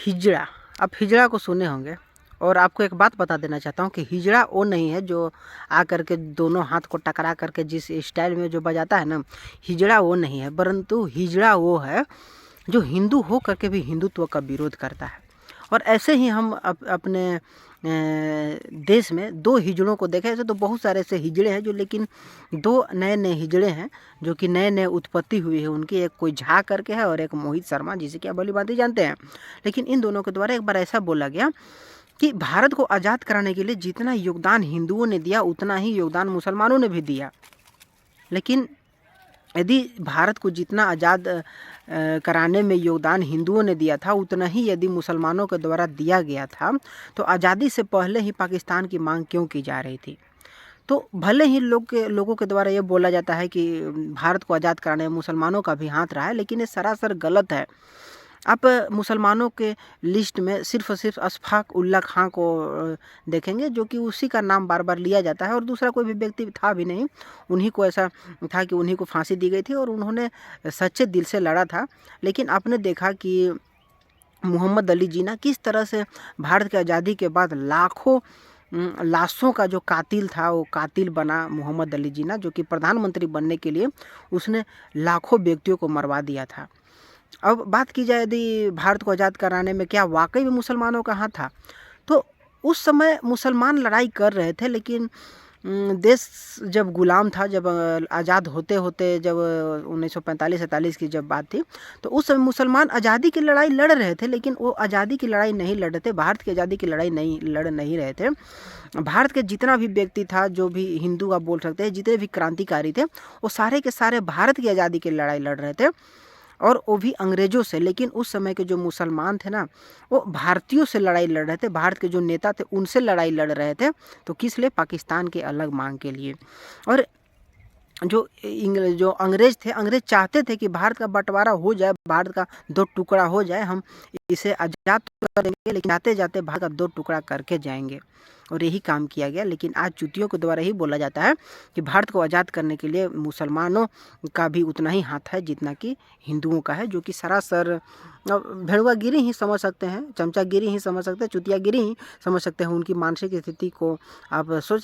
हिजड़ा, आप हिजड़ा को सुने होंगे। और आपको एक बात बता देना चाहता हूँ कि हिजड़ा वो नहीं है जो आकर के दोनों हाथ को टकरा करके जिस स्टाइल में जो बजाता है ना, हिजड़ा वो नहीं है, परंतु हिजड़ा वो है जो हिंदू हो करके भी हिंदुत्व का विरोध करता है। और ऐसे ही हम अपने देश में दो हिजड़ों को देखें। ऐसे तो बहुत सारे ऐसे हिजड़े हैं जो, लेकिन दो नए नए हिजड़े हैं जो कि नए नए उत्पत्ति हुई है उनकी। एक कोई झा करके है और एक मोहित शर्मा, जिसे कि आप भली भांति जानते हैं। लेकिन इन दोनों के द्वारा एक बार ऐसा बोला गया कि भारत को आज़ाद कराने के लिए जितना योगदान हिंदुओं ने दिया उतना ही योगदान मुसलमानों ने भी दिया। लेकिन यदि भारत को जितना आज़ाद कराने में योगदान हिंदुओं ने दिया था उतना ही यदि मुसलमानों के द्वारा दिया गया था तो आज़ादी से पहले ही पाकिस्तान की मांग क्यों की जा रही थी। तो भले ही लोगों के द्वारा ये बोला जाता है कि भारत को आज़ाद कराने में मुसलमानों का भी हाथ रहा है, लेकिन ये सरासर गलत है। आप मुसलमानों के लिस्ट में सिर्फ़ और सिर्फ अशफ़ाक़ उल्ला खां को देखेंगे, जो कि उसी का नाम बार बार लिया जाता है और दूसरा कोई भी व्यक्ति था भी नहीं। उन्हीं को ऐसा था कि उन्हीं को फांसी दी गई थी और उन्होंने सच्चे दिल से लड़ा था। लेकिन आपने देखा कि मोहम्मद अली जिन्ना किस तरह से भारत की आज़ादी के बाद लाखों लाशों का जो कातिल था वो कातिल बना। मोहम्मद अली जिन्ना जो कि प्रधानमंत्री बनने के लिए उसने लाखों व्यक्तियों को मरवा दिया था। अब बात की जाए यदि भारत को आज़ाद कराने में क्या वाकई में मुसलमानों का हाथ था, तो उस समय मुसलमान लड़ाई कर रहे थे। लेकिन देश जब गुलाम था, जब आज़ाद होते होते जब 1945-47 की जब बात थी, तो उस समय मुसलमान आज़ादी की लड़ाई लड़ रहे थे। लेकिन वो आज़ादी की लड़ाई नहीं लड़ रहे थे, भारत की आज़ादी की लड़ाई नहीं लड़ नहीं रहे थे। भारत के जितना भी व्यक्ति था, जो भी हिंदू आप बोल सकते हैं, जितने भी क्रांतिकारी थे, वो सारे के सारे भारत की आज़ादी की लड़ाई लड़ रहे थे और वो भी अंग्रेज़ों से। लेकिन उस समय के जो मुसलमान थे ना, वो भारतीयों से लड़ाई लड़ रहे थे। भारत के जो नेता थे उनसे लड़ाई लड़ रहे थे। तो किस लिए? पाकिस्तान के अलग मांग के लिए। और जो अंग्रेज़ थे, अंग्रेज़ चाहते थे कि भारत का बंटवारा हो जाए, भारत का दो टुकड़ा हो जाए, हम इसे आज़ाद तो करेंगे लेकिन जाते जाते भारत का दो टुकड़ा करके जाएंगे। और यही काम किया गया। लेकिन आज चूतियों के द्वारा ही बोला जाता है कि भारत को आज़ाद करने के लिए मुसलमानों का भी उतना ही हाथ है जितना कि हिंदुओं का है, जो कि सरासर भेड़ुआगिरी ही समझ सकते हैं, चमचागिरी ही समझ सकते हैं, चुतियागिरी ही समझ सकते हैं। उनकी मानसिक स्थिति को आप सोच